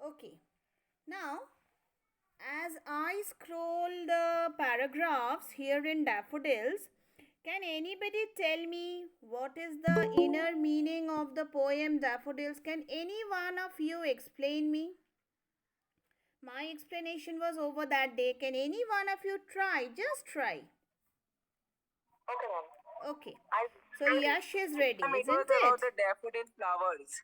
Okay. Now, as I scroll the paragraphs here in Daffodils, can anybody tell me what is the inner meaning of the poem Daffodils? Can any one of you explain me? My explanation was over that day. Can any one of you try? Just try. Okay, ma'am. Okay. I So Yash is ready, Ma'am, it was isn't about it? the daffodil flowers.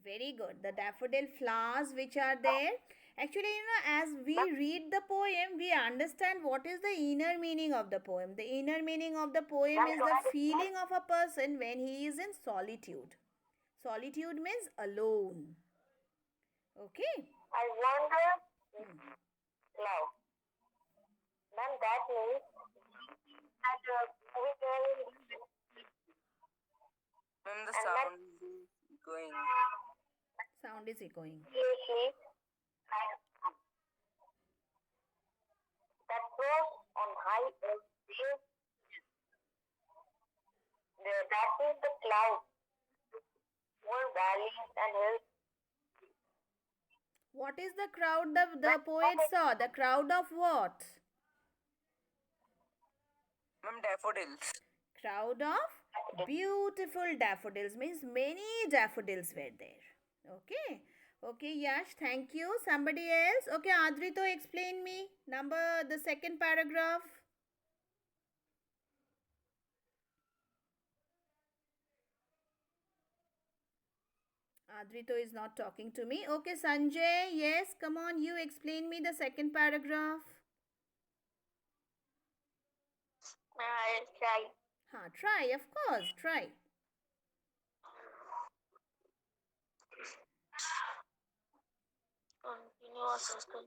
Very good. The daffodil flowers which are there. Actually, as Ma'am, we read the poem, we understand what is the inner meaning of the poem. The inner meaning of the poem ma'am, is can the I explain? feeling of a person when he is in solitude. Solitude means alone. Okay? I wonder cloud. Ma'am, that means that we can. Ma'am, the sound is going. Sound is echoing. Seriously, that was on high earth view. That means the cloud, more valleys and hills. What is the crowd the Ma'am, poet saw? The crowd of what? ma'am, daffodils. Crowd of beautiful daffodils means many daffodils were there. Okay. Okay, Yash, thank you. Somebody else? Okay, Adrito, explain me. Number the second paragraph. Adrito is not talking to me. Okay, Sanjay, yes, come on, you explain me the second paragraph. I'll try. Try, of course, try. Continuous system.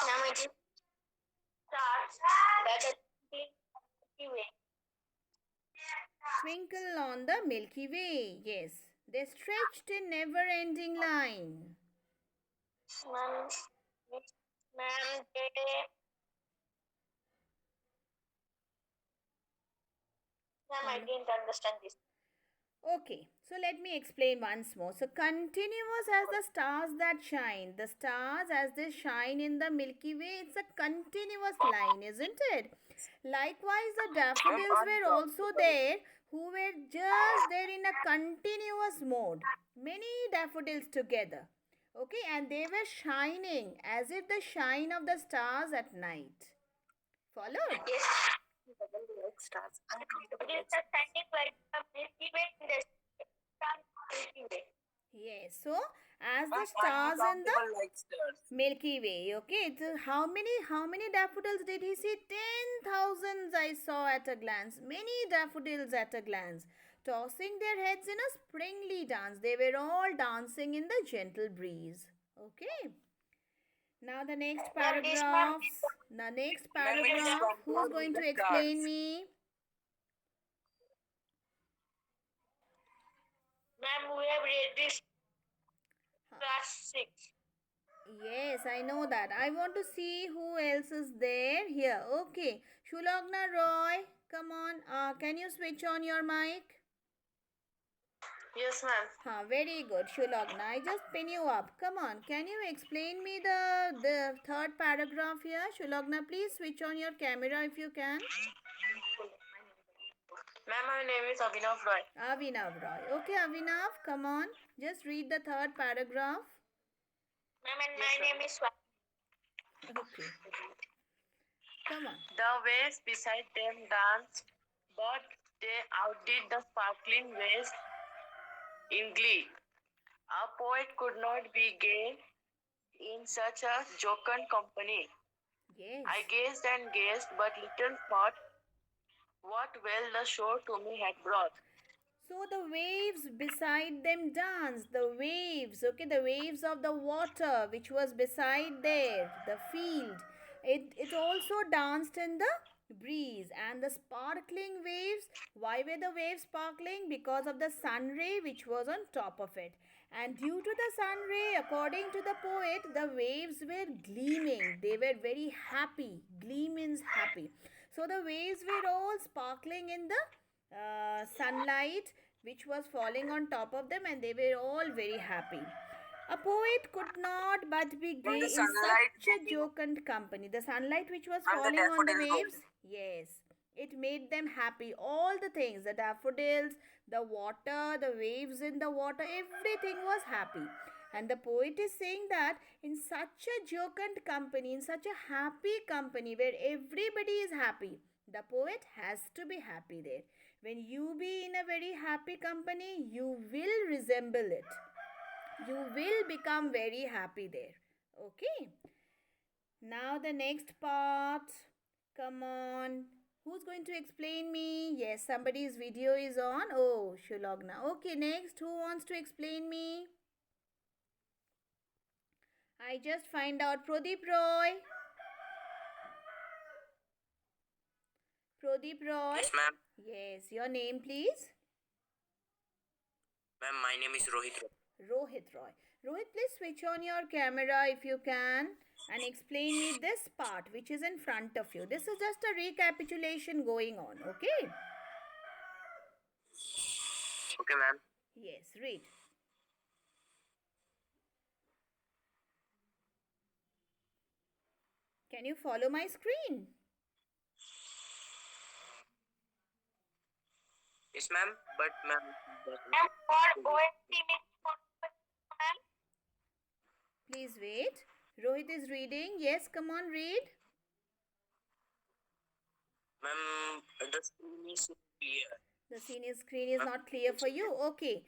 Now it starts that anyway. Twinkle on the Milky Way. Yes, they stretched in never ending line. Ma'am, ma'am, ma'am, I Hello. didn't understand this. Okay, so let me explain once more. So, continuous as the stars that shine. The stars as they shine in the Milky Way, it's a continuous line, isn't it? Likewise, the Ma'am, daffodils were also unstoppable. there who were just there in a continuous mode. Many daffodils together. Okay, and they were shining as if the shine of the stars at night. Followed? Yes. Like stars. It is the standing like the Milky Way in the Milky Way. Yes, so as Ma'am, the stars in the uncountable like stars. Milky Way. Okay, it's how many daffodils did he see? 10,000s I saw at a glance. Many daffodils at a glance, tossing their heads in a springly dance. They were all dancing in the gentle breeze. Okay. Now the next Ma'am, this ma'am, paragraphs. The next ma'am, it is paragraph. Who's controlled with going the to explain stars. me? Ma'am, we have read this class 6. Yes, I know that. I want to see who else is there here. Okay. Shulagna Roy, come on. Can you switch on your mic? Yes, ma'am. Very good, Shulagna. I just pin you up. Come on. Can you explain me the third paragraph here? Shulagna, please switch on your camera if you can. Ma'am, my name is Abhinav Roy. Avinav Roy. Okay, Avinav, come on. Just read the third paragraph. Ma'am, and yes, my name is Swati. Okay, come on. The waves beside them danced, but they outdid the sparkling waves in glee. A poet could not be gay in such a jocund company. Yes. I gazed and gazed, but little thought what well the shore to me had brought. So the waves beside them danced. The waves, okay, the waves of the water which was beside there, the field. It also danced in the breeze and the sparkling waves. Why were the waves sparkling? Because of the sun ray which was on top of it. And due to the sun ray, according to the poet, the waves were gleaming. They were very happy. Gleam means happy. So the waves were all sparkling in the sunlight, which was falling on top of them, and they were all very happy. A poet could not but be From gay the in sunlight such a getting jocund company. The sunlight which was and the falling on the daffodils waves, going. yes, it made them happy. All the things, the daffodils, the water, the waves in the water, everything was happy. And the poet is saying that in such a jocund company, in such a happy company where everybody is happy, the poet has to be happy there. When you be in a very happy company, you will resemble it. You will become very happy there. Okay. Now the next part. Come on. Who's going to explain me? Yes, somebody's video is on. Oh, Shulogna. Okay, next. Who wants to explain me? I just find out Pradeep Roy. Pradeep Roy. Yes, ma'am. Yes, your name please. Ma'am, my name is Rohit. Rohit Roy. Rohit, please switch on your camera if you can and explain me this part which is in front of you. This is just a recapitulation going on, okay? Okay, ma'am. Yes, read. Can you follow my screen? Yes, ma'am. But ma'am, Ma'am, for OST means ma'am. Please wait. Rohit is reading. Yes, come on, read. ma'am, the screen is clear. The senior screen is not clear for you. Okay.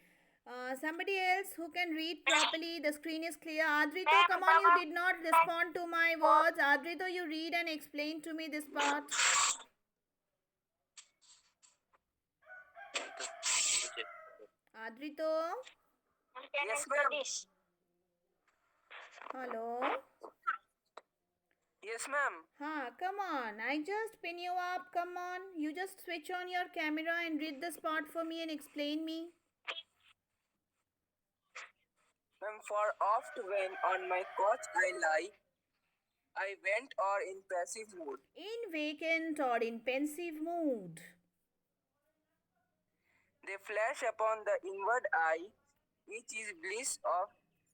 Somebody else who can read properly. The screen is clear. Adrito, come on. You did not respond to my words. Adrito, you read and explain to me this part. Adrito. Yes, ma'am. Hello. Yes, ma'am. Come on. I just pin you up. Come on. You just switch on your camera and read this part for me and explain me. Ma'am, for oft when on my couch I lie, I went or in passive mood. In vacant or in pensive mood. They flash upon the inward eye, which is bliss of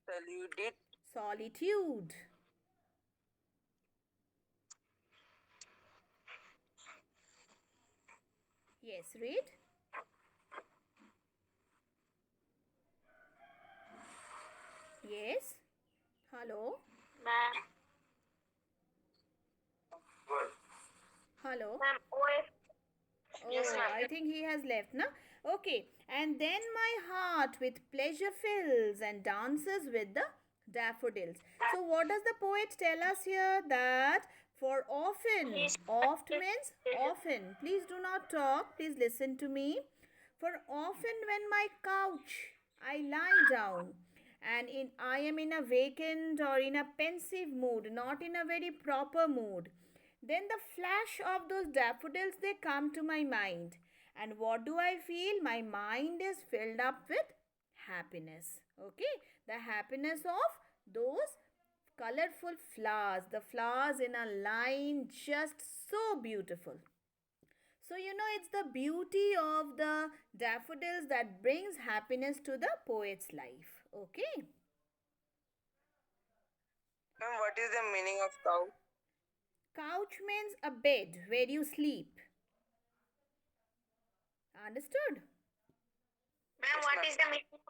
saluted. Solitude. Yes, read. Yes. Hello. Ma'am. Hello. Ma'am, OST. Oh, Yes, ma'am. I think he has left, na? Okay. And then my heart with pleasure fills and dances with the daffodils. So, what does the poet tell us here? That for often, oft means often. Please do not talk. Please listen to me. For often, when my couch I lie down, and in I am in a vacant or in a pensive mood, not in a very proper mood, then the flash of those daffodils they come to my mind. And what do I feel? My mind is filled up with happiness. Okay? The happiness of those colorful flowers. The flowers in a line, just so beautiful. So, it's the beauty of the daffodils that brings happiness to the poet's life. Okay? Ma'am, what is the meaning of cow? Couch means a bed where you sleep. Understood? Ma'am, Yes, what ma'am. is the meaning of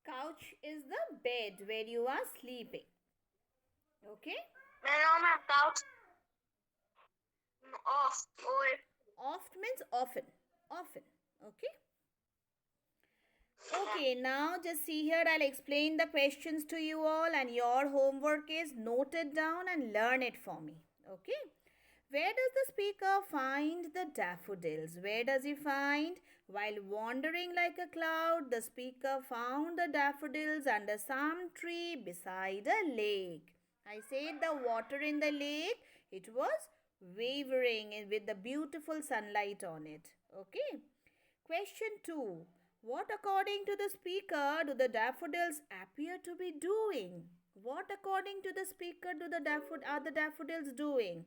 Couch is the bed where you are sleeping. Okay? ma'am, couch? Off. OST. Oft means often. Often. Okay? Okay, now just see here. I'll explain the questions to you all, and your homework is note it down and learn it for me. Okay? Where does the speaker find the daffodils? Where does he find? While wandering like a cloud, the speaker found the daffodils under some tree beside a lake. I said the water in the lake, it was wavering with the beautiful sunlight on it. Okay? Question 2. What, according to the speaker, do the daffodils appear to be doing? What, according to the speaker, are the daffodils doing?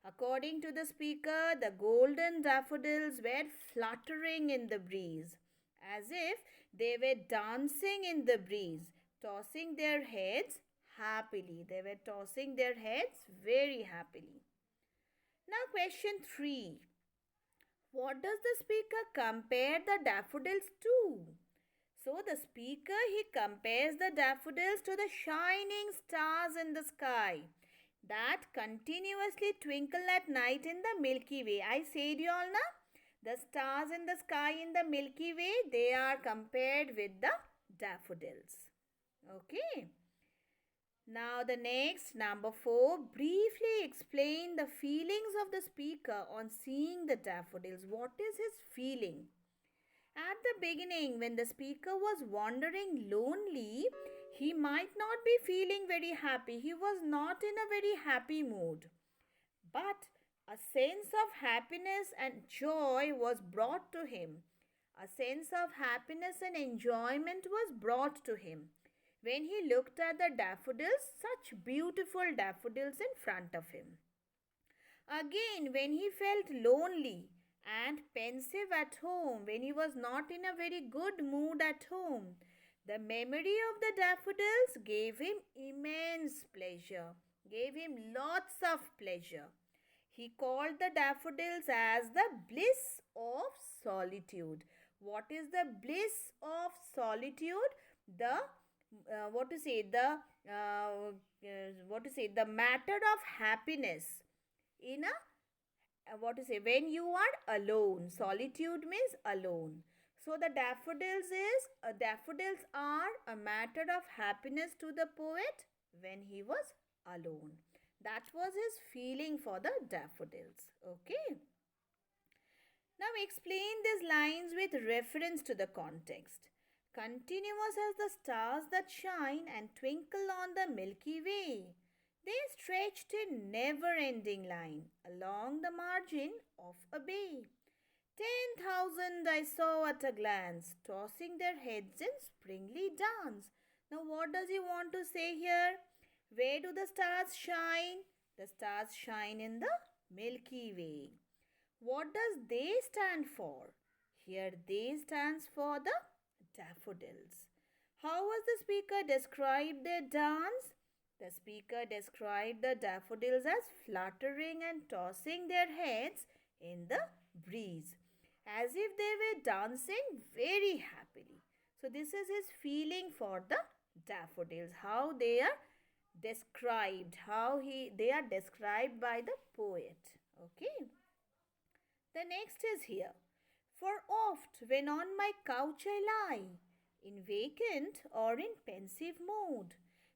According to the speaker, the golden daffodils were fluttering in the breeze, as if they were dancing in the breeze, tossing their heads happily. They were tossing their heads very happily. Now, question 3. What does the speaker compare the daffodils to? So, the speaker he compares the daffodils to the shining stars in the sky that continuously twinkle at night in the Milky Way. I said you all now, the stars in the sky in the Milky Way, they are compared with the daffodils. Okay. Now the next, number 4, briefly explain the feelings of the speaker on seeing the daffodils. What is his feeling? At the beginning, when the speaker was wandering lonely, he might not be feeling very happy. He was not in a very happy mood. But a sense of happiness and joy was brought to him. A sense of happiness and enjoyment was brought to him when he looked at the daffodils, such beautiful daffodils in front of him. Again, when he felt lonely and pensive at home, when he was not in a very good mood at home, the memory of the daffodils gave him immense pleasure, gave him lots of pleasure. He called the daffodils as the bliss of solitude. What is the bliss of solitude? The the matter of happiness in a when you are alone. Solitude means alone. So the daffodils are a matter of happiness to the poet when he was alone. That was his feeling for the daffodils. Okay. Now explain these lines with reference to the context. Continuous as the stars that shine and twinkle on the Milky Way, they stretched in never-ending line along the margin of a bay. 10,000 I saw at a glance, tossing their heads in springly dance. Now what does he want to say here? Where do the stars shine? The stars shine in the Milky Way. What does they stand for? Here they stands for the daffodils. How was the speaker described their dance? The speaker described the daffodils as fluttering and tossing their heads in the breeze, as if they were dancing very happily. So this is his feeling for the daffodils, how they are described, they are described by the poet. Okay. The next is here. For oft when on my couch I lie, in vacant or in pensive mood,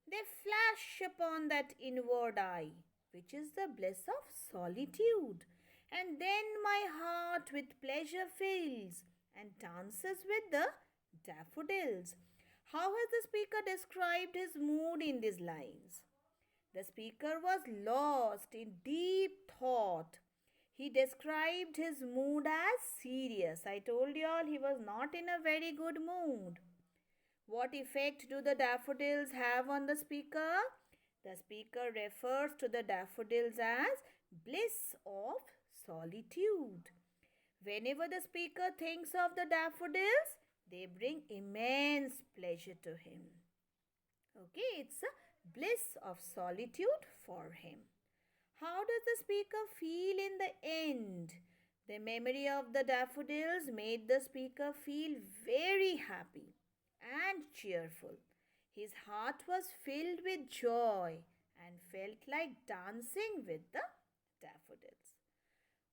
they flash upon that inward eye, which is the bliss of solitude. And then my heart with pleasure fills and dances with the daffodils. How has the speaker described his mood in these lines? The speaker was lost in deep thought. He described his mood as serious. I told you all he was not in a very good mood. What effect do the daffodils have on the speaker? The speaker refers to the daffodils as bliss of solitude. Whenever the speaker thinks of the daffodils, they bring immense pleasure to him. Okay, it's a bliss of solitude for him. How does the speaker feel in the end? The memory of the daffodils made the speaker feel very happy and cheerful. His heart was filled with joy and felt like dancing with the daffodils.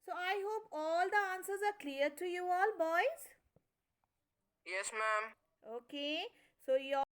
So I hope all the answers are clear to you all, boys. Yes, ma'am. Okay, so your